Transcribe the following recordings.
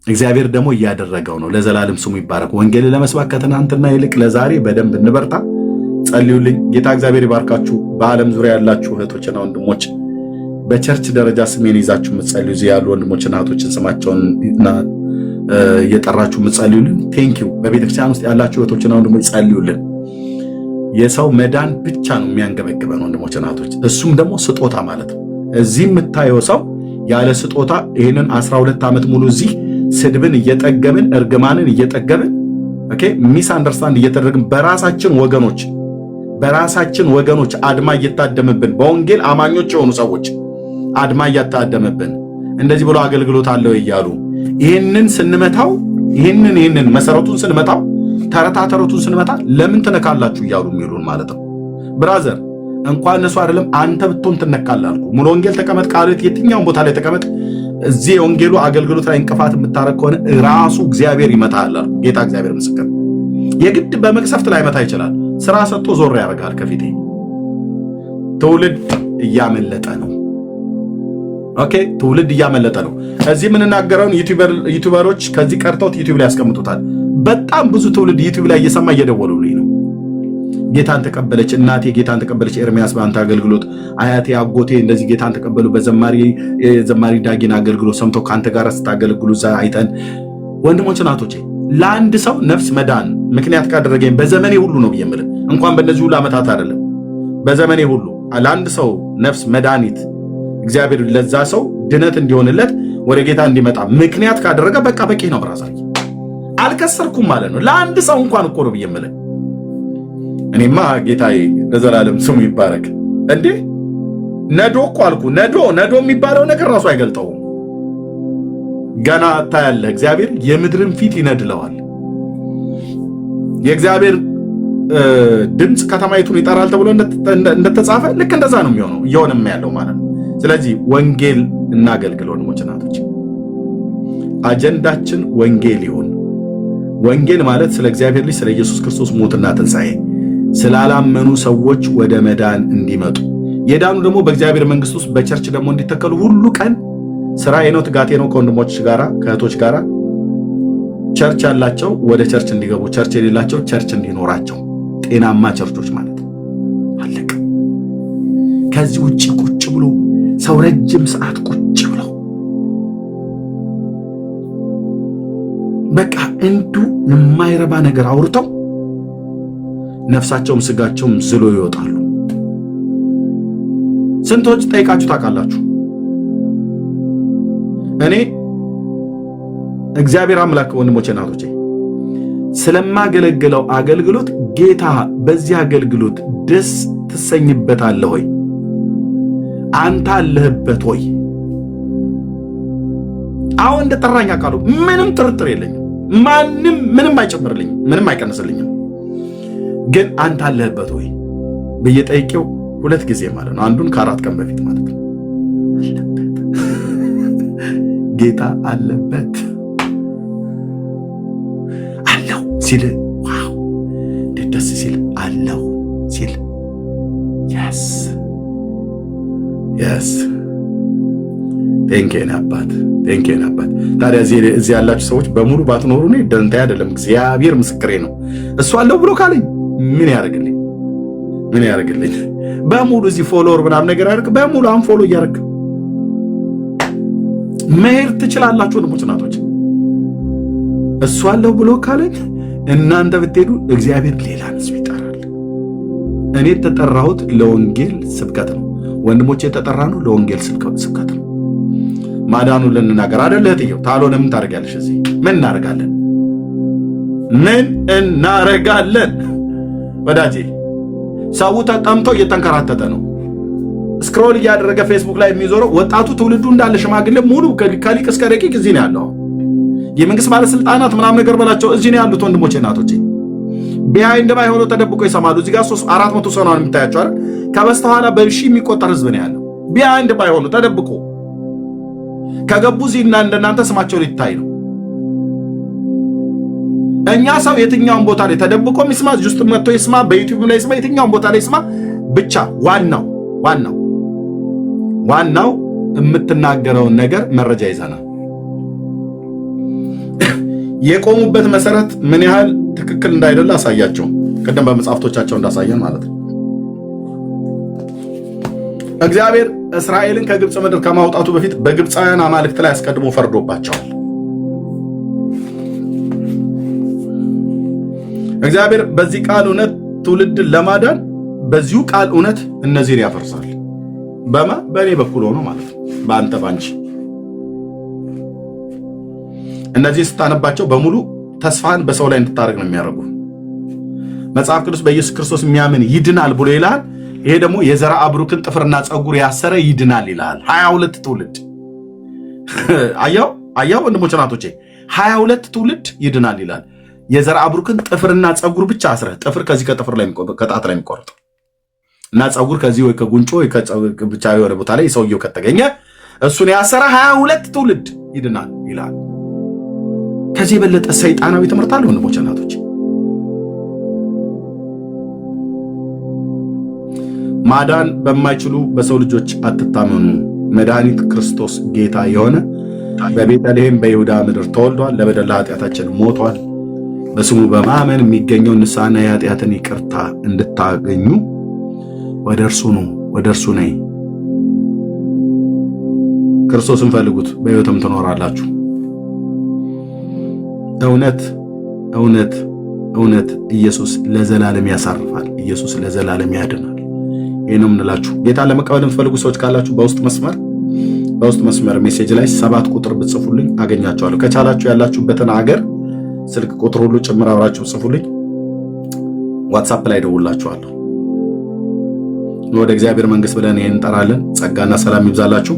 እግዚአብሔር ደግሞ እያደረገው ነው። ለዘላለም ስሙ ይባረክ። ወንጌል ለመስበክ ከትናንትና ይልቅ ለዛሬ በደንብ እንበርታ። ጸልዩልኝ። ጌታ እግዚአብሔር ይባርካችሁ። በዓለም ዙሪያ ያላችሁ እህቶችና ወንድሞች በቸርች ደረጃ ስሜን ይዛችሁ የምትጸልዩ እዚህ ያሉ ወንድሞችና እህቶችን ስማቸውንና እየጠራችሁ የምትጸልዩልን ቴንኪዩ። በቤተክርስቲያን ውስጥ ያላችሁ እህቶችና ወንድሞች ጸልዩልን። የሰው መዳን ብቻ ነው የሚያንገበግበን ወንድሞችና እህቶች፣ እሱም ደግሞ ስጦታ ማለት ነው። እዚህ የምታየው ሰው ያለ ስጦታ ይህንን 12 ዓመት ሙሉ እዚህ ስድብን እየጠገብን እርግማንን እየጠገብን ሚስ አንደርስታንድ እየተደረግን በራሳችን ወገኖች አድማ እየታደምብን በወንጌል አማኞች የሆኑ ሰዎች አድማ እያታደምብን እንደዚህ ብሎ አገልግሎት አለው እያሉ ይህንን ስንመታው ይህንን መሰረቱን ስንመታው ተረታተረቱን ስንመታ ለምን ትነካላችሁ እያሉ የሚሉን ማለት ነው። ብራዘር እንኳን እነሱ አይደለም አንተ ብትሆን ትነካለህ አልኩ። ሙሉ ወንጌል ተቀመጥ ቃልት የትኛውን ቦታ ላይ ተቀመጥ። እዚህ የወንጌሉ አገልግሎት ላይ እንቅፋት የምታረግ ከሆነ ራሱ እግዚአብሔር ይመታል አልኩ። ጌታ እግዚአብሔር ምስክር። የግድ በመቅሰፍት ላይ መታ ይችላል። ስራ ሰጥቶ ዞር ያደርጋል ከፊቴ። ትውልድ እያመለጠ ነው። ትውልድ እያመለጠ ነው። እዚህ የምንናገረውን ዩቲዩበሮች ከዚህ ቀርተውት ዩቲዩብ ላይ ያስቀምጡታል። በጣም ብዙ ትውልድ ዩቲዩብ ላይ እየሰማ እየደወሉልኝ ነው። ጌታን ተቀበለች እናቴ፣ ጌታን ተቀበለች ኤርሚያስ በአንተ አገልግሎት፣ አያቴ አጎቴ እንደዚህ ጌታን ተቀበሉ በዘማሪ ዳጊን አገልግሎት ሰምተው ከአንተ ጋር ስታገለግሉ እዛ አይተን። ወንድሞች እናቶቼ ለአንድ ሰው ነፍስ መዳን ምክንያት ካደረገኝ በዘመኔ ሁሉ ነው ብዬ የምልህ፣ እንኳን በእነዚህ ሁሉ ዓመታት አይደለም፣ በዘመኔ ሁሉ ለአንድ ሰው ነፍስ መዳኒት እግዚአብሔር ለዛ ሰው ድነት እንዲሆንለት ወደ ጌታ እንዲመጣ ምክንያት ካደረገ በቃ በቂ ነው። ብራዛር አልከሰርኩም ማለት ነው። ለአንድ ሰው እንኳን እኮ ነው ብዬ የምልህ። እኔማ ጌታዬ ለዘላለም ስሙ ይባረክ። እንዴ ነዶ እኮ አልኩ። ነዶ የሚባለው ነገር ራሱ አይገልጠውም። ገና ታያለህ፣ እግዚአብሔር የምድርን ፊት ይነድለዋል። የእግዚአብሔር ድምፅ ከተማይቱን ይጠራል ተብሎ እንደተጻፈ ልክ እንደዛ ነው የሚሆነው፣ እየሆነም ያለው ማለት ነው። ስለዚህ ወንጌል እናገልግል ወንድሞች እናቶች። አጀንዳችን ወንጌል ይሁን። ወንጌል ማለት ስለ እግዚአብሔር ልጅ ስለ ኢየሱስ ክርስቶስ ሞትና ትንሣኤ ስላላመኑ ሰዎች ወደ መዳን እንዲመጡ፣ የዳኑ ደግሞ በእግዚአብሔር መንግሥት ውስጥ በቸርች ደግሞ እንዲተከሉ ሁሉ ቀን ስራዬ ነው፣ ትጋቴ ነው። ከወንድሞች ጋራ ከእህቶች ጋራ ቸርች ያላቸው ወደ ቸርች እንዲገቡ፣ ቸርች የሌላቸው ቸርች እንዲኖራቸው፣ ጤናማ ቸርቾች ማለት ነው። አለቀ። ከዚህ ውጭ ቁጭ ብሎ ሰው ረጅም ሰዓት ቁጭ ብለው በቃ እንዱ የማይረባ ነገር አውርተው ነፍሳቸውም ስጋቸውም ዝሎ ይወጣሉ። ስንቶች ጠይቃችሁ ታውቃላችሁ? እኔ እግዚአብሔር አምላክ ወንድሞቼ እናቶቼ ስለማገለግለው አገልግሎት ጌታ በዚህ አገልግሎት ደስ ትሰኝበታለህ ወይ? አንተ አለህበት ወይ? አሁን እንደጠራኝ አውቃለሁ። ምንም ጥርጥር የለኝም። ማንም ምንም አይጨምርልኝም፣ ምንም አይቀንስልኝም። ግን አንተ አለህበት ወይ ብዬ ጠይቄው 2 ጊዜ ማለት ነው። አንዱን ከ4 ቀን በፊት ማለት ነው። አለበት ጌታ አለበት አለው ሲል ዋው እንዴት ደስ ሲል አለው ሲል yes ቴንኬን አባት ቴንኬን አባት። ታዲያ እዚህ ያላችሁ ሰዎች በሙሉ ባትኖሩ እኔ ደንታዬ አይደለም፣ እግዚአብሔር ምስክሬ ነው። እሱ አለው ብሎ ካለኝ ምን ያደርግልኝ? በሙሉ እዚህ ፎሎወር ምናምን ነገር ያደርግ በሙሉ አንፎሎ እያደረግ መሄድ ትችላላችሁ ወንድሞች እናቶች። እሱ አለው ብሎ ካለኝ እናንተ ብትሄዱ እግዚአብሔር ሌላ ሕዝብ ይጠራል። እኔ የተጠራሁት ለወንጌል ስብከት ነው። ወንድሞቼ የተጠራ ነው ለወንጌል ስብከት ነው። ማዳኑን ልንናገር አይደል? እህትየው ታልሆነ ምን ታደርጋለሽ? እዚህ ምን እናረጋለን? ወዳጄ ሰው ተጠምቶ እየተንከራተተ ነው። ስክሮል እያደረገ ፌስቡክ ላይ የሚዞረው ወጣቱ ትውልዱ እንዳለ ሽማግሌ ሙሉ ከሊቅ እስከ ደቂቅ እዚህ ነው ያለው። የመንግስት ባለስልጣናት ምናምን ነገር በላቸው እዚህ ነው ያሉት ወንድሞቼ እናቶቼ። ቢሃይንድ ባይሆኑ ተደብቆ ይሰማሉ። እዚህ ጋር 400 ሰው ነው የምታያቸው አይደል? ከበስተኋላ በሺ የሚቆጠር ህዝብ ነው ያለው። ቢሃይንድ ባይሆኑ ተደብቆ ከገቡ እዚህና እንደናንተ ስማቸው ሊታይ ነው። እኛ ሰው የትኛውን ቦታ ላይ ተደብቆ ይስማ፣ ጁስት መጥቶ ይስማ፣ በዩቲዩብ ላይ ይስማ፣ የትኛውን ቦታ ላይ ይስማ፣ ብቻ ዋናው የምትናገረውን ነገር መረጃ ይዘናል። የቆሙበት መሰረት ምን ያህል ትክክል እንዳይደለ አሳያቸው። ቀደም በመጽሐፍቶቻቸው እንዳሳየን ማለት ነው። እግዚአብሔር እስራኤልን ከግብጽ ምድር ከማውጣቱ በፊት በግብፃውያን አማልክት ላይ አስቀድሞ ፈርዶባቸዋል። እግዚአብሔር በዚህ ቃል እውነት ትውልድን ለማዳን በዚሁ ቃል እውነት እነዚህን ያፈርሳል። በእኔ በኩል ሆኖ ማለት ነው፣ በአንተ ባንቺ። እነዚህ ስታነባቸው በሙሉ ተስፋን በሰው ላይ እንድታደርግ ነው የሚያደርጉ። መጽሐፍ ቅዱስ በኢየሱስ ክርስቶስ የሚያምን ይድናል ብሎ ይላል። ይሄ ደግሞ የዘራ አብሩክን ጥፍርና ጸጉር ያሰረ ይድናል ይላል። 22 ትውልድ አያው ወንድሞች ናቶቼ 22 ትውልድ ይድናል ይላል። የዘራ አብሩክን ጥፍርና ጸጉር ብቻ አስረ ጥፍር ከዚህ ከጥፍር ላይ ከጣት ላይ የሚቆርጥ እና ጸጉር ከዚህ ወይ ከጉንጮ ወይ ብቻ የሆነ ቦታ ላይ ሰውየው ከተገኘ እሱን ያሰረ 22 ትውልድ ይድናል ይላል። ከዚህ የበለጠ ሰይጣናዊ ትምህርት አለ ወንድሞች ናቶቼ? ማዳን በማይችሉ በሰው ልጆች አትታመኑ። መድኃኒት ክርስቶስ ጌታ የሆነ በቤተልሔም በይሁዳ ምድር ተወልዷል። ለበደል ኃጢአታችን ሞቷል። በስሙ በማመን የሚገኘው ንስሐና የኃጢአትን ይቅርታ እንድታገኙ ወደ እርሱ ነው፣ ወደ እርሱ ነይ። ክርስቶስን ፈልጉት በሕይወትም ትኖራላችሁ። እውነት እውነት እውነት ኢየሱስ ለዘላለም ያሳርፋል። ኢየሱስ ለዘላለም ያድናል። ይሄን ነው የምንላችሁ። ጌታ ለመቀበል የምትፈልጉ ሰዎች ካላችሁ በውስጥ መስመር ሜሴጅ ላይ 7 ቁጥር ብትጽፉልኝ አገኛችኋለሁ። ከቻላችሁ ያላችሁበትን ሀገር ስልክ ቁጥር ሁሉ ጭምር አብራችሁ ጽፉልኝ፣ ዋትስአፕ ላይ ደውላችኋለሁ። ወደ እግዚአብሔር መንግስት ብለን ይሄን እንጠራለን። ጸጋና ሰላም ይብዛላችሁ።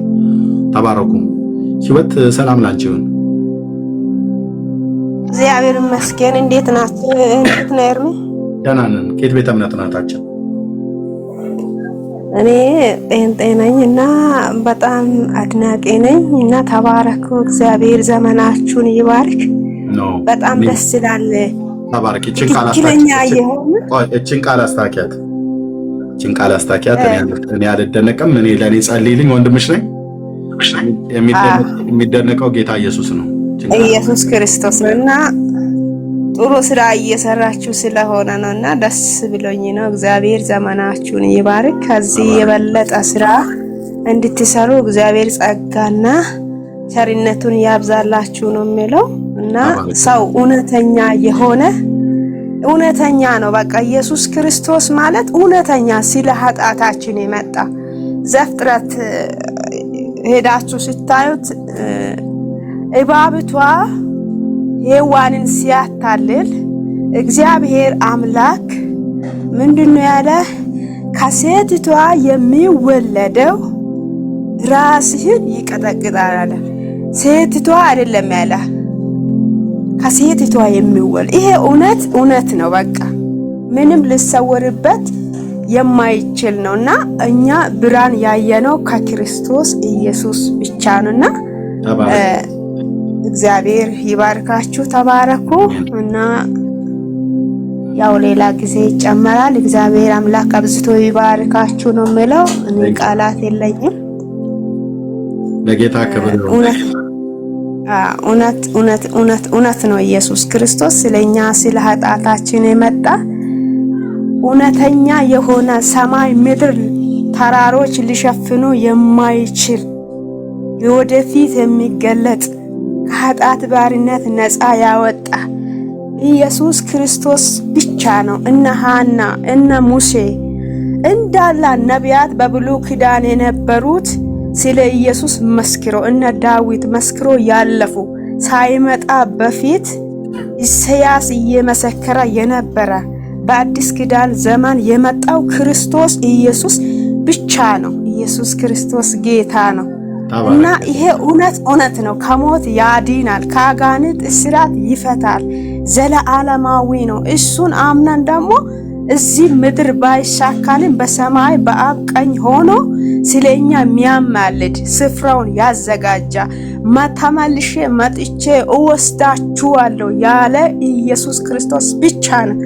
ተባረኩ። ህይወት ሰላም ላንቺ ይሁን። እግዚአብሔር ይመስገን። እንዴት ናችሁ? እንዴት ነው ኤርሚ? ደህና ነን። ከየት ቤተ እምነት ናታችሁ? እኔ ጴንጤ ነኝ እና በጣም አድናቂ ነኝ እና ተባረኩ። እግዚአብሔር ዘመናችሁን ይባርክ። በጣም ደስ ይላል። ተባረክ። እቺን ቃል አስታኪያት እኔ አልደነቅም። እኔ ለኔ ጸልይልኝ፣ ወንድምሽ ነኝ። የሚደነቀው ጌታ ኢየሱስ ነው፣ ኢየሱስ ክርስቶስ ነው እና ጥሩ ስራ እየሰራችሁ ስለሆነ ነውና ደስ ብሎኝ ነው። እግዚአብሔር ዘመናችሁን ይባርክ። ከዚህ የበለጠ ስራ እንድትሰሩ እግዚአብሔር ጸጋና ቸርነቱን ያብዛላችሁ ነው የሚለው እና ሰው እውነተኛ የሆነ እውነተኛ ነው። በቃ ኢየሱስ ክርስቶስ ማለት እውነተኛ ስለ ኃጢአታችን የመጣ ዘፍጥረት ሄዳችሁ ስታዩት እባብቷ ሔዋንን ሲያታልል እግዚአብሔር አምላክ ምንድነው ያለ? ከሴቲቷ የሚወለደው ራስህን ይቀጠቅጣል አለ። ሴቲቷ አይደለም ያለ፣ ከሴቲቷ የሚወለድ። ይሄ እውነት ነው። በቃ ምንም ልሰወርበት የማይችል ነውና እኛ ብርሃን ያየነው ከክርስቶስ ኢየሱስ ብቻ ነውና እግዚአብሔር ይባርካችሁ። ተባረኩ እና ያው ሌላ ጊዜ ይጨመራል። እግዚአብሔር አምላክ አብዝቶ ይባርካችሁ ነው የምለው። እኔ ቃላት የለኝም። ለጌታ ክብር ነው። እውነት ነው። ኢየሱስ ክርስቶስ ስለኛ ስለ ኃጢአታችን የመጣ እውነተኛ የሆነ ሰማይ ምድር ተራሮች ሊሸፍኑ የማይችል ወደፊት የሚገለጥ ከኃጢአት ባርነት ነፃ ያወጣ ኢየሱስ ክርስቶስ ብቻ ነው። እነ ሐና እነ ሙሴ እንዳላ ነቢያት በብሉይ ኪዳን የነበሩት ስለ ኢየሱስ መስክሮ እነ ዳዊት መስክሮ ያለፉ ሳይመጣ በፊት ኢሳያስ እየመሰከረ የነበረ በአዲስ ኪዳን ዘመን የመጣው ክርስቶስ ኢየሱስ ብቻ ነው። ኢየሱስ ክርስቶስ ጌታ ነው እና ይሄ እውነት ነው። ከሞት ያድናል፣ ከአጋንንት እስራት ይፈታል፣ ዘለዓለማዊ ነው። እሱን አምነን ደግሞ እዚህ ምድር ባይሳካልን በሰማይ በአብ ቀኝ ሆኖ ስለኛ የሚያማልድ ስፍራውን ያዘጋጃ ተመልሼ መጥቼ እወስዳችኋለሁ ያለ ኢየሱስ ክርስቶስ ብቻ ነው።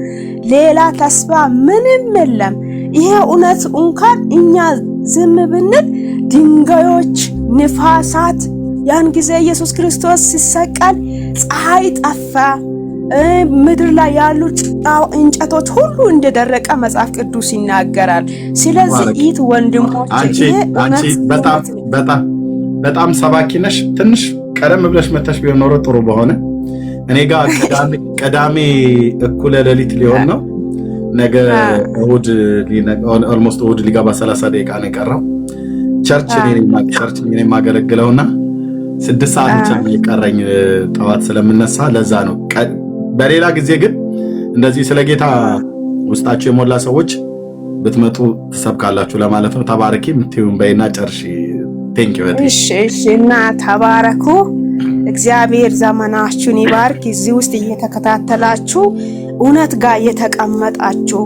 ሌላ ተስፋ ምንም የለም። ይሄ እውነት እንኳን እኛ ዝም ብንል ድንጋዮች፣ ንፋሳት ያን ጊዜ ኢየሱስ ክርስቶስ ሲሰቀል ፀሐይ ጠፋ፣ ምድር ላይ ያሉ እንጨቶች ሁሉ እንደደረቀ መጽሐፍ ቅዱስ ይናገራል። ስለዚህ ኢት ወንድሞች አንቺ በጣም ሰባኪ ነሽ። ትንሽ ቀደም ብለሽ መተሽ ቢሆን ኖሮ ጥሩ በሆነ። እኔ ጋር ቀዳሜ እኩለ ሌሊት ሊሆን ነው። ነገ እሑድ ኦልሞስት እሑድ ሊገባ 30 ደቂቃ ነው የቀረው። ቸርች እኔ የማገለግለውና 6 ሰዓት ብቻ ነው የቀረኝ ጠዋት ስለምነሳ ለዛ ነው። በሌላ ጊዜ ግን እንደዚህ ስለ ጌታ ውስጣችሁ የሞላ ሰዎች ብትመጡ ትሰብካላችሁ ለማለት ነው። ተባረኪ ምትዩን በይና ጨርሺ። ቴንክ ዩ። እሺ እና ተባረኩ። እግዚአብሔር ዘመናችሁን ይባርክ። እዚህ ውስጥ እየተከታተላችሁ እውነት ጋር የተቀመጣችሁ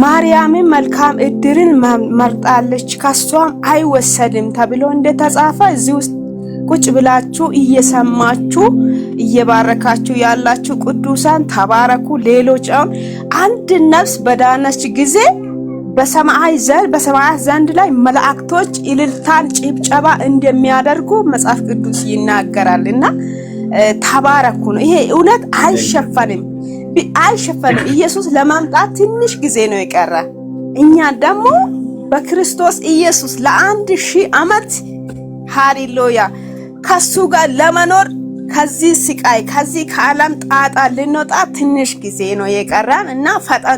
ማርያምን መልካም እድልን መርጣለች ከሷም አይወሰድም ተብሎ እንደተጻፈ እዚህ ውስጥ ቁጭ ብላችሁ እየሰማችሁ እየባረካችሁ ያላችሁ ቅዱሳን ተባረኩ። ሌሎች አንድ ነፍስ በዳነች ጊዜ በሰማያት ዘንድ ላይ መላእክቶች እልልታን ጭብጨባ እንደሚያደርጉ መጽሐፍ ቅዱስ ይናገራልና ተባረኩ ነው። ይሄ እውነት አይሸፈንም። ኢየሱስ ለማምጣት ትንሽ ጊዜ ነው የቀረ። እኛ ደግሞ በክርስቶስ ኢየሱስ ለ1000 ዓመት ሃሌሉያ ከሱ ጋር ለመኖር ከዚህ ስቃይ ከዚህ ከዓለም ጣጣ ልንወጣ ትንሽ ጊዜ ነው የቀረን እና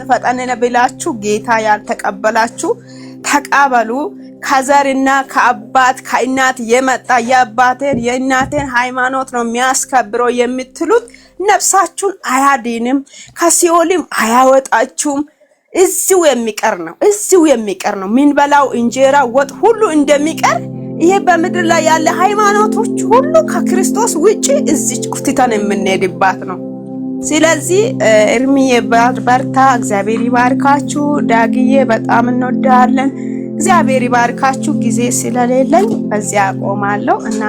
ፈጠን ብላችሁ ጌታ ያልተቀበላችሁ ተቀበሉ። ከዘርና ከአባት ከእናት የመጣ የአባቴን የእናቴን ሃይማኖት ነው የሚያስከብረው የምትሉት ነፍሳችሁን አያድንም፣ ከሲኦልም አያወጣችሁም። እዚሁ የሚቀር ነው። ምን በላው እንጀራ ወጥ ሁሉ እንደሚቀር ይሄ በምድር ላይ ያለ ሃይማኖቶች ሁሉ ከክርስቶስ ውጪ እዚች ኩፍቲታን የምንሄድባት ነው። ስለዚህ እርሚዬ በርታ። እግዚአብሔር ይባርካችሁ። ዳግዬ በጣም እንወዳለን። እግዚአብሔር ይባርካችሁ። ጊዜ ስለሌለኝ በዚያ አቆማለሁ እና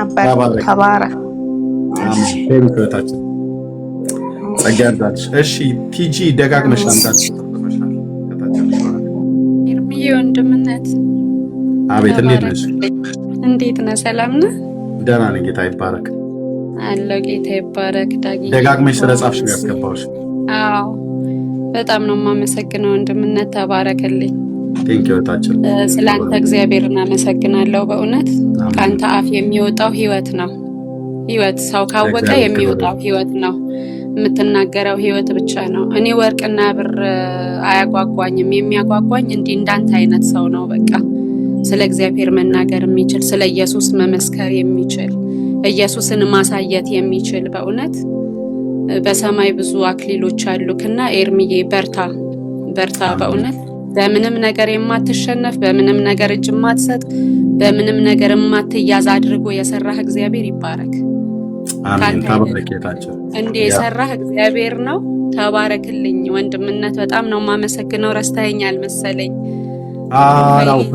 ተባረክ። እሺ ቲጂ ደጋግመሽ አንዳንድ እርሚዬ ወንድምነት አቤት፣ እንዴት ነሽ? እንዴት ነህ? ሰላም ነህ? ደህና ነኝ። ጌታ ይባረክ። አለው ጌታ ይባረክ። ዳግዬ ደጋግመሽ ስለጻፍሽ ነው ያስገባሁሽ። አዎ በጣም ነው የማመሰግነው ወንድምነት። ተባረክልኝ። ቴንኪው ታችን ስላንተ እግዚአብሔርን አመሰግናለሁ። በእውነት ካንተ አፍ የሚወጣው ህይወት ነው። ህይወት ሰው ካወቀ የሚወጣው ህይወት ነው። የምትናገረው ህይወት ብቻ ነው። እኔ ወርቅና ብር አያጓጓኝም። የሚያጓጓኝ እንዲህ እንዳንተ አይነት ሰው ነው። በቃ ስለ እግዚአብሔር መናገር የሚችል፣ ስለ ኢየሱስ መመስከር የሚችል፣ ኢየሱስን ማሳየት የሚችል። በእውነት በሰማይ ብዙ አክሊሎች አሉክና ኤርሚዬ በርታ። በእውነት በምንም ነገር የማትሸነፍ፣ በምንም ነገር እጅ የማትሰጥ፣ በምንም ነገር የማትያዝ አድርጎ የሰራህ እግዚአብሔር ይባረክ። አሜን። ተባረክታችሁ እንዴ የሰራህ እግዚአብሔር ነው። ተባረክልኝ ወንድምነት። በጣም ነው የማመሰግነው። ረስተኸኛል መሰለኝ።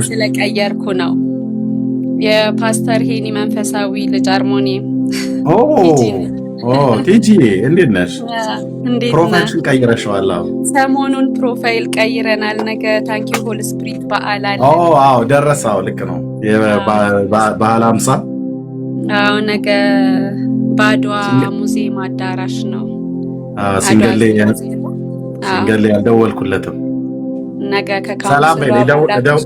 ስለቀየርኩ ነው። የፓስተር ሄኒ መንፈሳዊ ልጅ አርሞኒየም ቲጂ እንዴት ነሽ? ፕሮፋይልሽን ቀይረሽዋል? ሰሞኑን ፕሮፋይል ቀይረናል። ነገ ታንኪ ሆል ስፕሪት በዓል አለ። አዎ ደረሰው። ልክ ነው። በዓለ 50 አዎ ነገ ባድዋ ሙዚየም አዳራሽ ነው። ሲንገሌ ያልደወልኩለትም ነገ ሰላም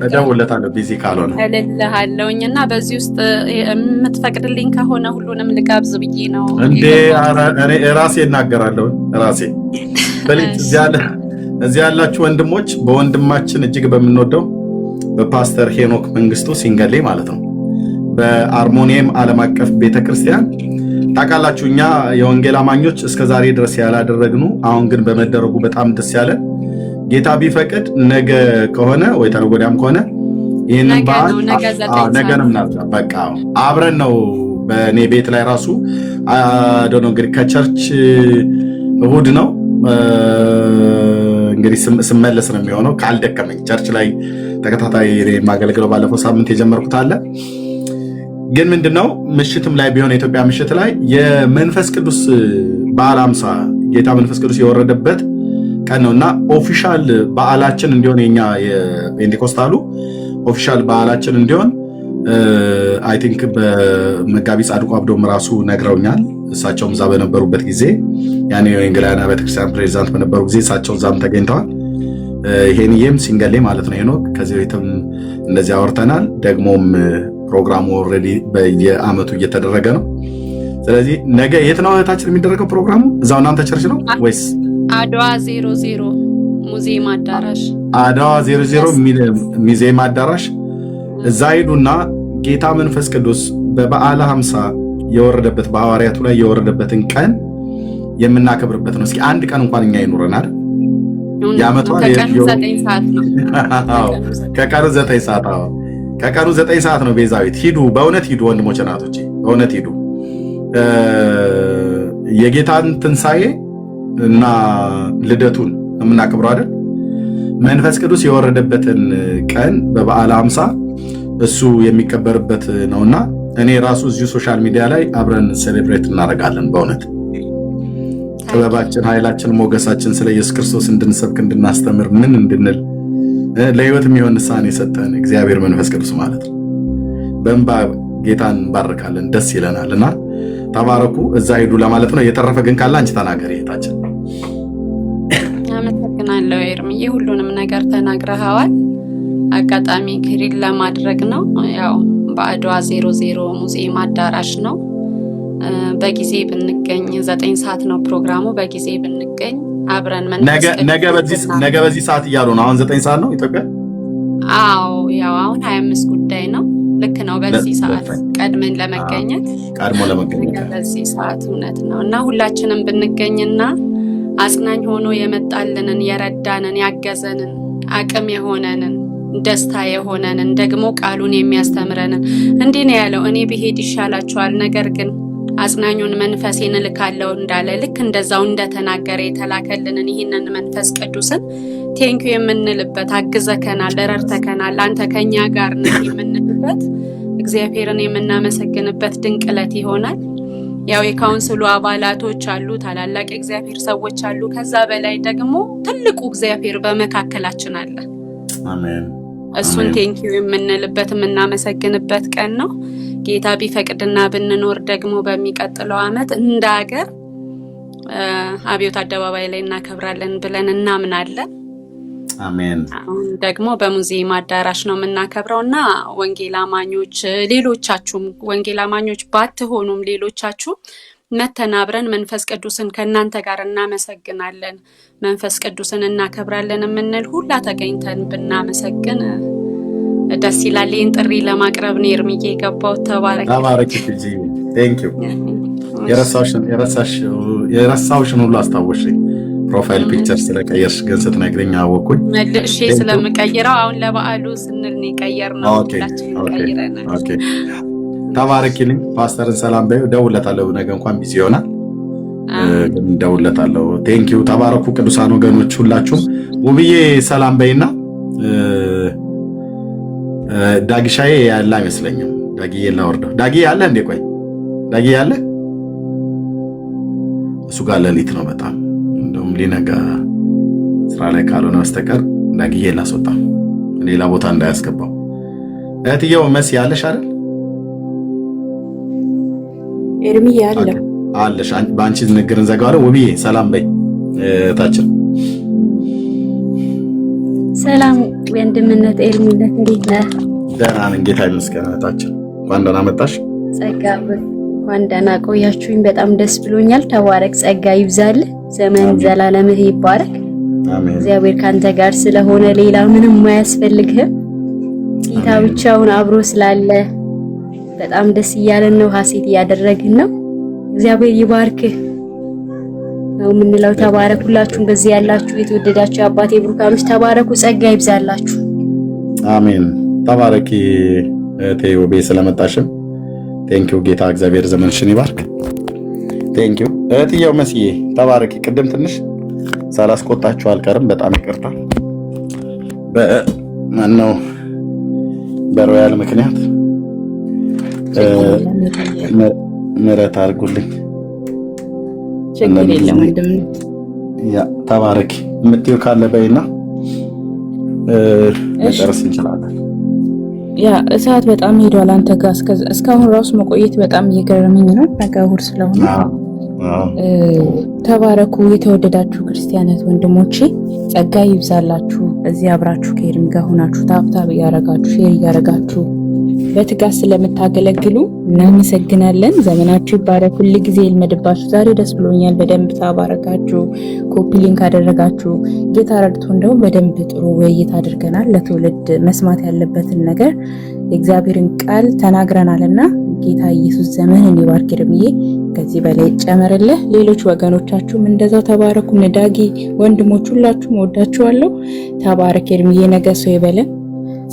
እደውልለታለሁ ቢዚ ካልሆነ እልልሃለሁኝ እና በዚህ ውስጥ የምትፈቅድልኝ ከሆነ ሁሉንም ልጋብዝ ብዬ ነው እንዴ። እኔ ራሴ እናገራለሁ ራሴ። እዚህ ያላችሁ ወንድሞች በወንድማችን እጅግ በምንወደው በፓስተር ሄኖክ መንግስቱ ሲንገሌ ማለት ነው በአርሞኒየም ዓለም አቀፍ ቤተክርስቲያን ታውቃላችሁ፣ እኛ የወንጌል አማኞች እስከዛሬ ድረስ ያላደረግኑ አሁን ግን በመደረጉ በጣም ደስ ያለ ጌታ ቢፈቅድ ነገ ከሆነ ወይ ተነገ ወዲያም ከሆነ ይሄንን በዓል ነገንም በቃ አብረን ነው በእኔ ቤት ላይ ራሱ አዶኖ እንግዲህ ከቸርች እሑድ ነው እንግዲህ ስመለስ ነው የሚሆነው። ካልደከመኝ ቸርች ላይ ተከታታይ ማገልገለው ባለፈው ሳምንት የጀመርኩት አለ። ግን ምንድነው ምሽትም ላይ ቢሆን የኢትዮጵያ ምሽት ላይ የመንፈስ ቅዱስ በዓለ 50 ጌታ መንፈስ ቅዱስ የወረደበት ቀን ነውና ኦፊሻል በዓላችን እንዲሆን የኛ የፔንቴኮስታሉ ኦፊሻል በዓላችን እንዲሆን አይ ቲንክ በመጋቢ ጻድቁ አብዶም ራሱ ነግረውኛል። እሳቸውም እዛ በነበሩበት ጊዜ ያኔ የእንግሊዝኛ ቤተክርስቲያን ፕሬዚዳንት በነበሩ ጊዜ እሳቸው እዛም ተገኝተዋል። ይሄንዬም ሲንገሌ ማለት ነው ሄኖክ ከዚህ በፊትም እንደዚህ አወርተናል። ደግሞም ፕሮግራሙ ኦልሬዲ በየአመቱ እየተደረገ ነው። ስለዚህ ነገ የት ነው እህታችን የሚደረገው ፕሮግራሙ? እዛው እናንተ ቸርች ነው ወይስ አድዋ 00 ሙዚየም አዳራሽ? አድዋ 00 ሙዚየም አዳራሽ እዛ ሄዱና ጌታ መንፈስ ቅዱስ በበዓለ 50 የወረደበት በሐዋርያቱ ላይ የወረደበትን ቀን የምናከብርበት ነው። እስኪ አንድ ቀን እንኳን እኛ ይኖረናል። ያመጣው ከቀኑ 9 ሰዓት ነው። ከቀኑ 9 ሰዓት ነው። ከቀኑ 9 ሰዓት ነው። ቤዛዊት ሂዱ፣ በእውነት ሂዱ ወንድሞች እናቶቼ፣ በእውነት ሂዱ። የጌታን ትንሣኤ እና ልደቱን የምናከብረው አይደል? መንፈስ ቅዱስ የወረደበትን ቀን በበዓለ 50 እሱ የሚከበርበት ነውና እኔ ራሱ እዚሁ ሶሻል ሚዲያ ላይ አብረን ሴሌብሬት እናደርጋለን። በእውነት ጥበባችን፣ ኃይላችን፣ ሞገሳችን ስለ ኢየሱስ ክርስቶስ እንድንሰብክ እንድናስተምር ምን እንድንል ለህይወት የሚሆን ንስሐን የሰጠን እግዚአብሔር መንፈስ ቅዱስ ማለት ነው። በእንባ ጌታን እንባርካለን፣ ደስ ይለናልና ተባረኩ። እዛ ሂዱ ለማለት ነው። የተረፈ ግን ካለ አንቺ ተናገሪ እህታችን። አመሰግናለሁ ኤርምዬ፣ ሁሉንም ነገር ተናግረሃዋል። አጋጣሚ ግሪል ለማድረግ ነው። ያው በአድዋ 00 ሙዚየም አዳራሽ ነው። በጊዜ ብንገኝ 9 ሰዓት ነው ፕሮግራሙ። በጊዜ ብንገኝ አብረን ነገ በዚህ ሰዓት እያሉ ነው። አሁን 9 ሰዓት ነው ኢትዮጵያ። አዎ ያው አሁን 25 ጉዳይ ነው። ልክ ነው። በዚህ ሰዓት ቀድመን ለመገኘት በዚህ ሰዓት እውነት ነው እና ሁላችንም ብንገኝና አጽናኝ ሆኖ የመጣልንን የረዳንን ያገዘንን አቅም የሆነንን ደስታ የሆነንን ደግሞ ቃሉን የሚያስተምረንን እንዲህ ነው ያለው፣ እኔ ብሄድ ይሻላችኋል፣ ነገር ግን አጽናኙን መንፈሴን እልካለሁ እንዳለ ልክ እንደዛው እንደተናገረ የተላከልንን ይህንን መንፈስ ቅዱስን ቴንኪው የምንልበት አግዘከናል፣ ረድተከናል፣ አንተ ከኛ ጋር ነህ የምንልበት እግዚአብሔርን የምናመሰግንበት ድንቅ ዕለት ይሆናል። ያው የካውንስሉ አባላቶች አሉ፣ ታላላቅ እግዚአብሔር ሰዎች አሉ። ከዛ በላይ ደግሞ ትልቁ እግዚአብሔር በመካከላችን አለ። አሜን። እሱን ቴንኪው የምንልበት የምናመሰግንበት ቀን ነው። ጌታ ቢፈቅድና ብንኖር ደግሞ በሚቀጥለው ዓመት እንደ ሀገር አብዮት አደባባይ ላይ እናከብራለን ብለን እናምናለን። አሜን። አሁን ደግሞ በሙዚየም አዳራሽ ነው የምናከብረውና ወንጌል አማኞች ሌሎቻችሁም ወንጌል አማኞች ባትሆኑም ሌሎቻችሁ መተናብረን መንፈስ ቅዱስን ከእናንተ ጋር እናመሰግናለን፣ መንፈስ ቅዱስን እናከብራለን የምንል ሁላ ተገኝተን ብናመሰግን ደስ ይላል። ይህን ጥሪ ለማቅረብ ነው ኤርምዬ የገባው። ተባረክ ልጅ። ቴንክ ዩ። የረሳሽን ሁሉ አስታወሽኝ። ፕሮፋይል ፒክቸር ስለቀየርሽ ግን ስትነግረኝ አወኩኝ። መልሼ ስለምቀይረው አሁን ለበዓሉ ስንል ነው የቀየርነው። ኦኬ ተባረኪልኝ። ፓስተርን ሰላም በይው። እደውልለታለሁ። ነገ እንኳን ቢዚ ይሆናል ግን እደውልለታለሁ። ቴንክ ዩ። ተባረኩ ቅዱሳን ወገኖች ሁላችሁም። ውብዬ ሰላም በይና ዳጊሻዬ ያለ አይመስለኝም። ዳጊዬ ላወርደው። ዳጊ ያለ እንዴ? ቆይ ዳጊ ያለ እሱ ጋር ሌሊት ነው በጣም እንደውም ሊነጋ ስራ ላይ ካልሆነ በስተቀር ዳጊዬ ላስወጣ ሌላ ቦታ እንዳያስገባው። እህትየው መሲ ያለሽ አይደል? ኤርሚ ያለ አለሽ። በአንቺ ንግግር እንዘጋዋለን። ውብዬ ሰላም በይ እህታችን። ሰላም ወንድምነት ኤርሚነት፣ እንዴት ነህ? ደህና ነኝ ጌታ ይመስገን። እህታችን እንኳን ደህና መጣሽ። ጸጋ እንኳን ደህና ቆያችሁኝ። በጣም ደስ ብሎኛል። ተባረክ፣ ጸጋ ይብዛልህ፣ ዘመን ዘላለምህ ይባረክ። አሜን። እግዚአብሔር ካንተ ጋር ስለሆነ ሌላ ምንም አያስፈልግህም። ጌታ ብቻውን አብሮ ስላለ በጣም ደስ እያለን ነው፣ ሐሴት እያደረግን ነው። እግዚአብሔር ይባርክህ ነው የምንለው። ተባረኩ። ሁላችሁም በዚህ ያላችሁ የተወደዳችሁ አባቴ ብሩካኖች ተባረኩ፣ ጸጋ ይብዛላችሁ። አሜን። ተባረኪ እህቴ ውቤ ስለመጣሽም ቴንኪው። ጌታ እግዚአብሔር ዘመንሽን ይባርክ። ቴንኪው እህትየው መስዬ ተባረኪ። ቅድም ትንሽ ሳላስቆጣችሁ አልቀርም፣ በጣም ይቅርታ። በማነው በሮያል ምክንያት ምሕረት አድርጉልኝ። ችግር የለም ወንድም። ያ ተባረኪ። የምትይው ካለ በይና መጨረስ እንችላለን። ያ እሳት በጣም ሄዷል አንተ ጋር እስካሁን ራሱ መቆየት በጣም እየገረመኝ ነው። ነገ እሑድ ስለሆነ ተባረኩ። የተወደዳችሁ ክርስቲያናት ወንድሞቼ ጸጋ ይብዛላችሁ። እዚህ አብራችሁ ከኤርሚ ጋር ሆናችሁ ታብታብ እያረጋችሁ ሼር እያረጋችሁ በትጋት ስለምታገለግሉ እናመሰግናለን። ዘመናችሁ ይባረክ። ሁሉ ጊዜ ይልመድባችሁ። ዛሬ ደስ ብሎኛል። በደንብ ታባረካችሁ፣ ኮፒ ሊንክ አደረጋችሁ። ጌታ ረድቶ እንደው በደንብ ጥሩ ውይይት አድርገናል። ለትውልድ መስማት ያለበትን ነገር የእግዚአብሔርን ቃል ተናግረናልና ጌታ ኢየሱስ ዘመንን ይባርክ። ኤርሚዬ ከዚህ በላይ ጨመረልህ። ሌሎች ወገኖቻችሁም እንደዛው ተባረኩ። ነዳጊ ወንድሞች ሁላችሁም ወዳችኋለሁ። ተባረክ ኤርሚዬ። ነገ ሰው ይበለን።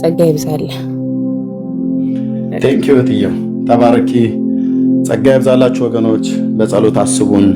ጸጋ ይብዛልህ። ቴንክ ዩ እትዬ ተባረኪ። ጸጋ ይብዛላችሁ ወገኖች። በጸሎት አስቡን።